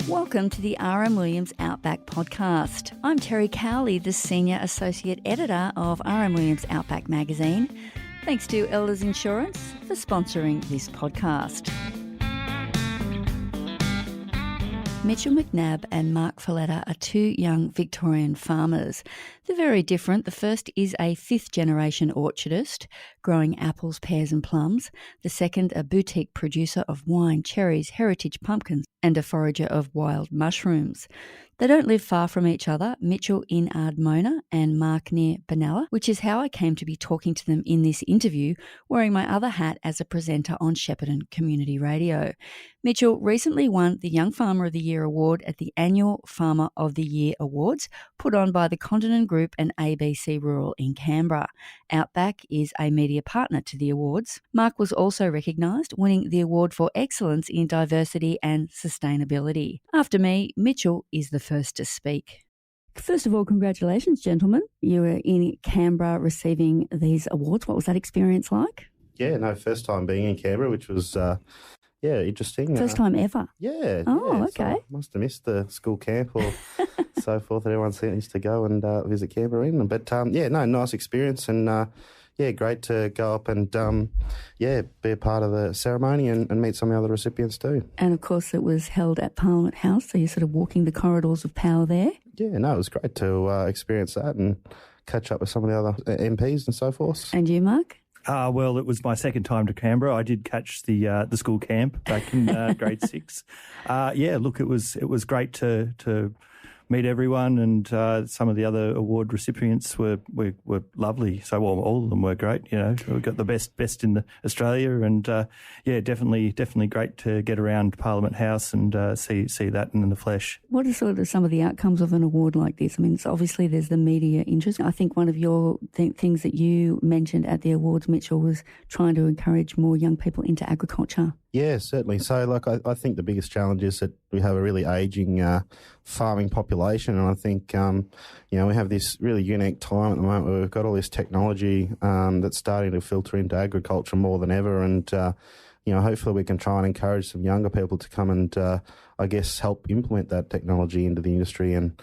Welcome to the R.M.Williams Outback podcast. I'm Terry Cowley, the Senior Associate Editor of R.M.Williams Outback magazine. Thanks to Elders Insurance for sponsoring this podcast. Mitchell McNab and Mark Foletta are two young Victorian farmers. They're very different. The first is a fifth-generation orchardist, growing apples, pears and plums. The second, a boutique producer of wine, cherries, heritage pumpkins and a forager of wild mushrooms. They don't live far from each other, Mitchell in Ardmona and Mark near Benalla, which is how I came to be talking to them in this interview, wearing my other hat as a presenter on Shepparton Community Radio. Mitchell recently won the Young Farmer of the Year award at the annual Farmer of the Year Awards, put on by the Condon Group and ABC Rural in Canberra. Outback is a media partner to the awards. Mark was also recognised, winning the award for excellence in diversity and sustainability. After me, Mitchell is the first to speak. First of all, congratulations, gentlemen. You were in Canberra receiving these awards. What was that experience like? Yeah, no, first time being in Canberra, which was, interesting. First time ever? Yeah. Oh, yeah. okay. So I must have missed the school camp or so forth that everyone used to go and visit Canberra in. But, nice experience and, great to go up and, be a part of the ceremony and meet some of the other recipients too. And, of course, it was held at Parliament House, so you're sort of walking the corridors of power there. Yeah, no, it was great to experience that and catch up with some of the other MPs and so forth. And you, Mark? Well, it was my second time to Canberra. I did catch the school camp back in grade 6. It was great to meet everyone, and some of the other award recipients were lovely. So, all of them were great. You know, we got the best in Australia, and definitely great to get around Parliament House and see that in the flesh. What are sort of some of the outcomes of an award like this? I mean, obviously there's the media interest. I think one of your things that you mentioned at the awards, Mitchell, was trying to encourage more young people into agriculture. Yeah, certainly. So, I think the biggest challenge is that we have a really ageing farming population, and I think, we have this really unique time at the moment where we've got all this technology that's starting to filter into agriculture more than ever, and, hopefully we can try and encourage some younger people to come and, help implement that technology into the industry. And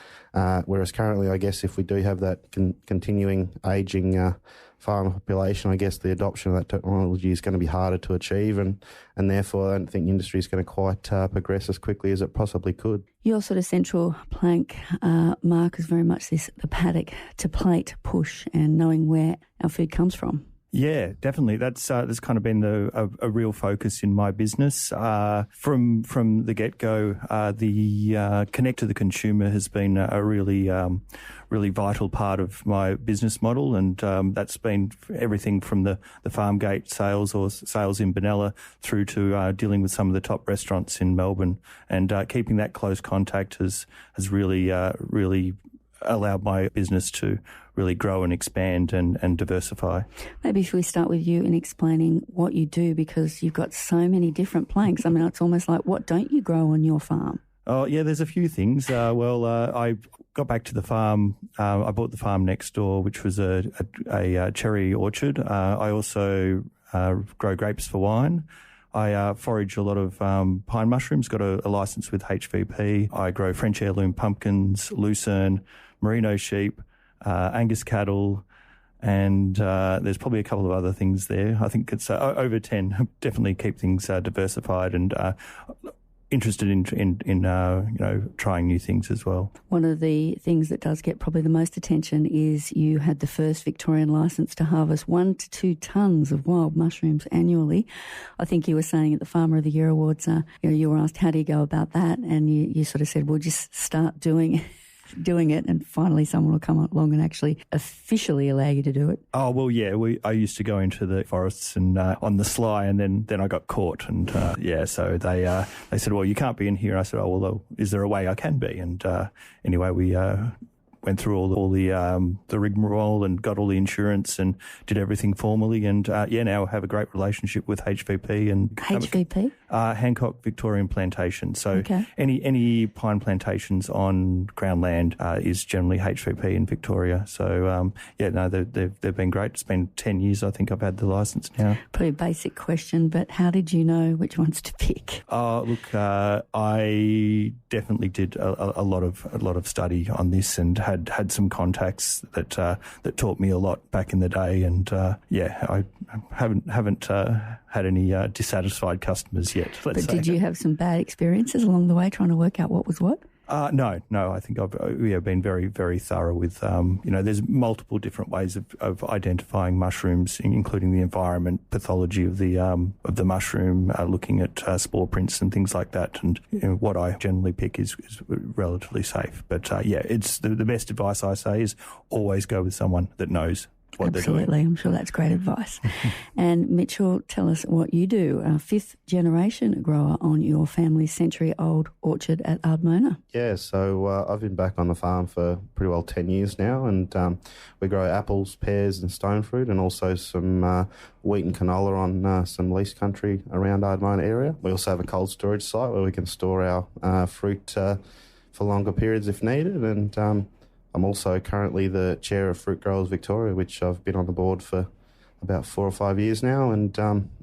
whereas currently, I guess, if we do have that continuing ageing farm population, I guess the adoption of that technology is going to be harder to achieve, and therefore I don't think the industry is going to quite progress as quickly as it possibly could. Your sort of central plank, Mark, is very much the paddock to plate push and knowing where our food comes from. Yeah, definitely. That's kind of been a real focus in my business from the get-go. The connect to the consumer has been a really vital part of my business model, and that's been everything from the farm gate sales or sales in Benalla through to dealing with some of the top restaurants in Melbourne, and keeping that close contact has really allowed my business to really grow and expand and diversify. Maybe if we start with you in explaining what you do, because you've got so many different planks. I mean, it's almost like, what don't you grow on your farm? Oh, yeah, there's a few things. I got back to the farm. I bought the farm next door, which was a cherry orchard. I also grow grapes for wine. I forage a lot of pine mushrooms, got a licence with HVP. I grow French heirloom pumpkins, lucerne, merino sheep, Angus cattle, and there's probably a couple of other things there. I think it's over 10. Definitely keep things diversified and interested in trying new things as well. One of the things that does get probably the most attention is you had the first Victorian licence to harvest 1 to 2 tonnes of wild mushrooms annually. I think you were saying at the Farmer of the Year Awards, you were asked, how do you go about that? And you sort of said, well, just start doing it, and finally someone will come along and actually officially allow you to do it. Oh, well, yeah, I used to go into the forests and on the sly, and then I got caught, and so they said, well, you can't be in here. And I said, oh, well, is there a way I can be? And anyway, we went through all the rigmarole and got all the insurance and did everything formally, and now I have a great relationship with HVP. And HVP? Hancock Victorian plantation. So any pine plantations on Crown land is generally HVP in Victoria. So they've been great. It's been 10 years, I think I've had the licence now. Pretty basic question, but how did you know which ones to pick? I definitely did a lot of study on this and had some contacts that taught me a lot back in the day. And I haven't had any dissatisfied customers yet. Did you have some bad experiences along the way trying to work out what was what? No. I think I've been very, very thorough with, there's multiple different ways of identifying mushrooms, including the environment, pathology of the mushroom, looking at spore prints and things like that. And what I generally pick is relatively safe. But it's the best advice I say is always go with someone that knows what Absolutely. they're doing. I'm sure that's great advice. And Mitchell, tell us what you do. A fifth generation grower on your family's century-old orchard at Ardmona. Yeah, so I've been back on the farm for pretty well 10 years now, and we grow apples, pears and stone fruit, and also some wheat and canola on some lease country around Ardmona area. We also have a cold storage site where we can store our fruit for longer periods if needed, and I'm also currently the chair of Fruit Growers Victoria, which I've been on the board for about 4 or 5 years now, and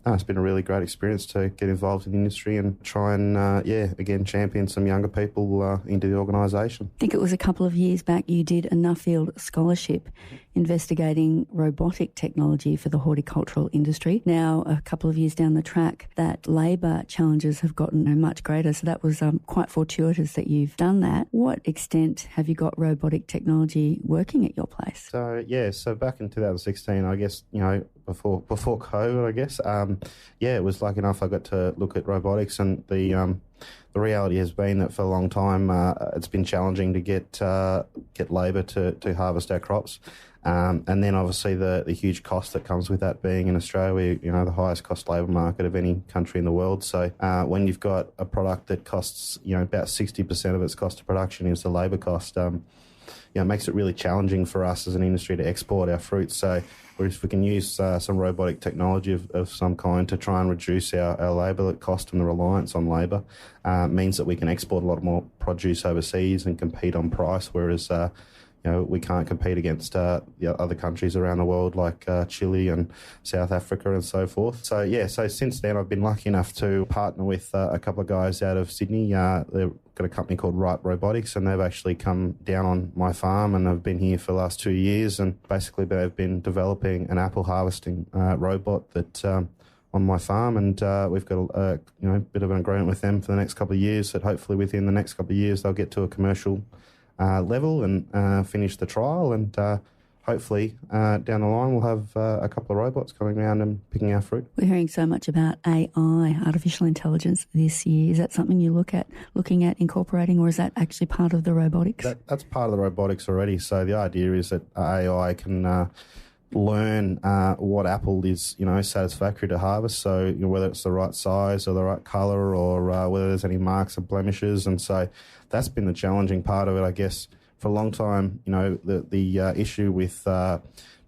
it's been a really great experience to get involved in the industry and try and, again, champion some younger people into the organisation. I think it was a couple of years back you did a Nuffield scholarship investigating robotic technology for the horticultural industry. Now, a couple of years down the track, that labour challenges have gotten much greater, so that was quite fortuitous that you've done that. What extent have you got robotic technology working at your place? So back in 2016, I guess, before COVID, I guess, it was lucky enough I got to look at robotics, and the reality has been that for a long time it's been challenging to get labour to harvest our crops. And then obviously the huge cost that comes with that being in Australia, the highest cost labour market of any country in the world. So when you've got a product that costs, about 60% of its cost of production is the labour cost, it makes it really challenging for us as an industry to export our fruit. So if we can use some robotic technology of some kind to try and reduce our labour cost and the reliance on labour, means that we can export a lot more produce overseas and compete on price, whereas we can't compete against other countries around the world like Chile and South Africa and so forth. So since then I've been lucky enough to partner with a couple of guys out of Sydney. They've got a company called Robotics, and they've actually come down on my farm and have been here for the last 2 years, and basically they've been developing an apple harvesting robot that on my farm, and we've got a bit of an agreement with them for the next couple of years that hopefully within the next couple of years they'll get to a commercial level and finish the trial, and hopefully down the line we'll have a couple of robots coming around and picking our fruit. We're hearing so much about AI, artificial intelligence, this year. Is that something you're looking at incorporating, or is that actually part of the robotics? That's part of the robotics already. So the idea is that AI can learn what apple is, satisfactory to harvest. So whether it's the right size or the right colour, or whether there's any marks or blemishes. And so that's been the challenging part of it, I guess. For a long time, the issue with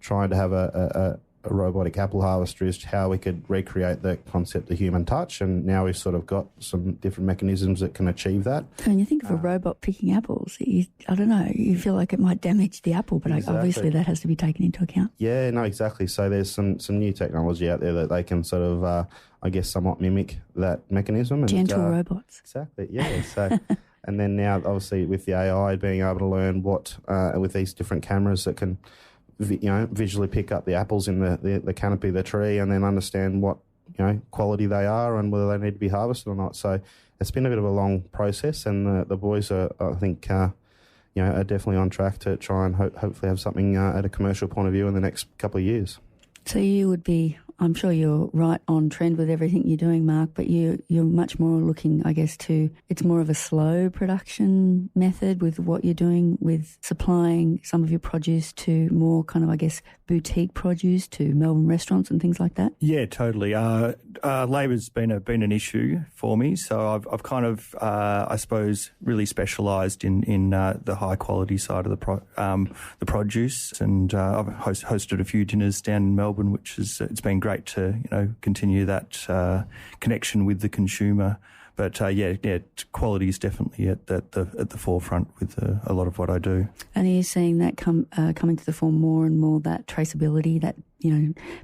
trying to have a robotic apple harvester is how we could recreate the concept of human touch, and now we've sort of got some different mechanisms that can achieve that. When you think of a robot picking apples, I don't know, you feel like it might damage the apple, but Exactly. Obviously that has to be taken into account. Yeah, no, exactly. So there's some new technology out there that they can sort of, somewhat mimic that mechanism. And, Gentle robots. Exactly, yeah. So, and then now, obviously, with the AI being able to learn what, with these different cameras that can visually pick up the apples in the canopy of the tree, and then understand what quality they are and whether they need to be harvested or not. So it's been a bit of a long process, and the boys are, I think, are definitely on track to try and hopefully have something at a commercial point of view in the next couple of years. So you would be, I'm sure you're right on trend with everything you're doing, Mark, but you're much more looking, I guess, it's more of a slow production method with what you're doing with supplying some of your produce to more kind of, I guess, boutique produce to Melbourne restaurants and things like that? Yeah, totally. Labour's been an issue for me, so I've kind of, I suppose, really specialised in the high quality side of the produce, and I've hosted a few dinners down in Melbourne, which it's been great. great to continue that connection with the consumer. But quality is definitely at the forefront with a lot of what I do. And are you seeing that coming to the fore more and more, that traceability, that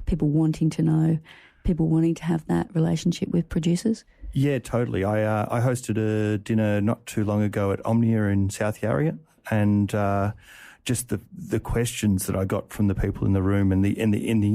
people wanting to know, people wanting to have that relationship with producers? Yeah, totally. I hosted a dinner not too long ago at Omnia in South Yarra, and just the questions that I got from the people in the room and the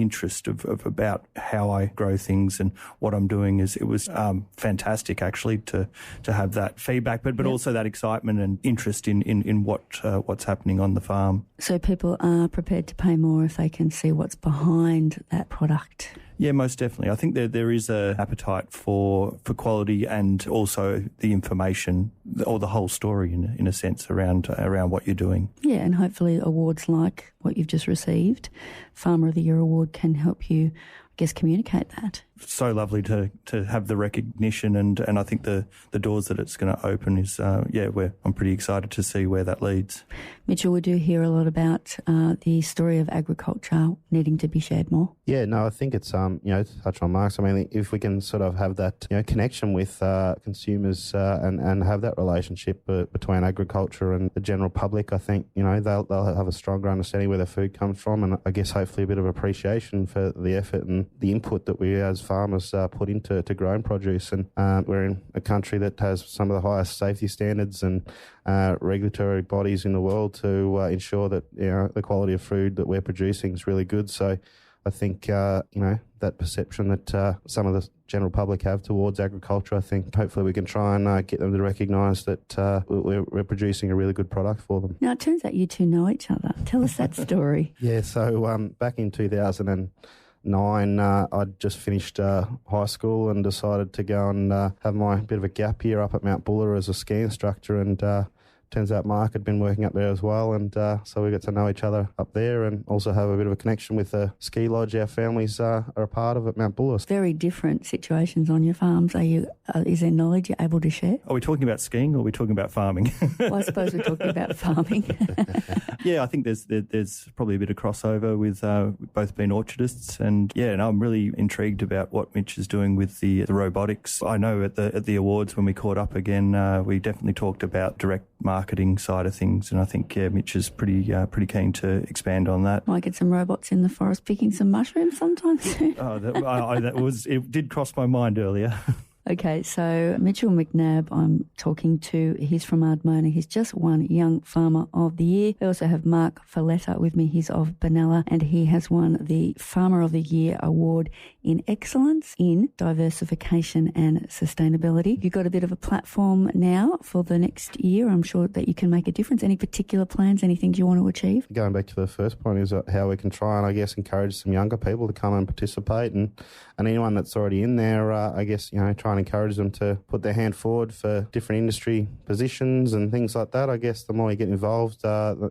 interest of about how I grow things and what I'm doing it was fantastic actually to have that feedback, but also that excitement and interest in what's happening on the farm. So people are prepared to pay more if they can see what's behind that product. Yeah, most definitely. I think there is an appetite for quality and also the information or the whole story in a sense around what you're doing. Yeah, and hopefully awards like what you've just received, Farmer of the Year award, can help you, I guess, communicate that. So lovely to have the recognition, and I think the doors that it's going to open is I'm pretty excited to see where that leads. Mitchell, we do hear a lot about the story of agriculture needing to be shared more. Yeah, no, I think it's to touch on Mark's. I mean, if we can sort of have that connection with consumers and have that relationship between agriculture and the general public, I think they'll have a stronger understanding where their food comes from, and I guess hopefully a bit of appreciation for the effort and the input that we as farmers put into growing produce. And we're in a country that has some of the highest safety standards and regulatory bodies in the world to ensure that the quality of food that we're producing is really good. So I think that perception that some of the general public have towards agriculture, I think hopefully we can try and get them to recognise that we're producing a really good product for them. Now, it turns out you two know each other. Tell us that story. Yeah, so back in 2009, I'd just finished high school and decided to go and have my bit of a gap year up at Mount Buller as a ski instructor, and turns out Mark had been working up there as well, and so we got to know each other up there and also have a bit of a connection with the ski lodge our families are a part of at Mount Buller. Very different situations on your farms. Is there knowledge you're able to share? Are we talking about skiing or are we talking about farming? Well, I suppose we're talking about farming. Yeah, I think there's probably a bit of crossover with both being orchardists, and I'm really intrigued about what Mitch is doing with the robotics. I know at the awards when we caught up again, we definitely talked about direct marketing side of things, and I think Mitch is pretty keen to expand on that. Might get some robots in the forest picking some mushrooms sometime soon. It did cross my mind earlier. Okay, so Mitchell McNab, I'm talking to. He's from Ardmona. He's just won Young Farmer of the Year. We also have Mark Foletta with me. He's of Benalla, and he has won the Farmer of the Year award in excellence in diversification and sustainability. You've got a bit of a platform now for the next year. I'm sure that you can make a difference. Any particular plans, any things you want to achieve? Going back to the first point is how we can try and, I guess, encourage some younger people to come and participate, and anyone that's already in there, I guess, try and encourage them to put their hand forward for different industry positions and things like that. I guess the more you get involved, the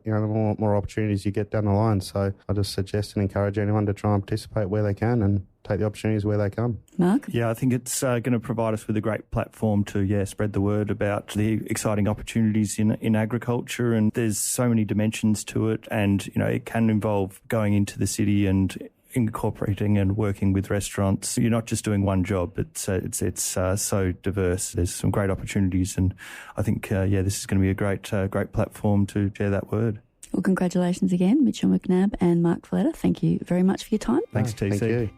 more opportunities you get down the line. So I just suggest and encourage anyone to try and participate where they can and take the opportunities where they come. Mark? Yeah, I think it's going to provide us with a great platform to spread the word about the exciting opportunities in agriculture, and there's so many dimensions to it, and it can involve going into the city and incorporating and working with restaurants. You're not just doing one job. It's so diverse. There's some great opportunities, and I think this is going to be a great platform to share that word. Well, congratulations again, Mitchell McNab and Mark Foletta. Thank you very much for your time. Thanks, TC. Thank you.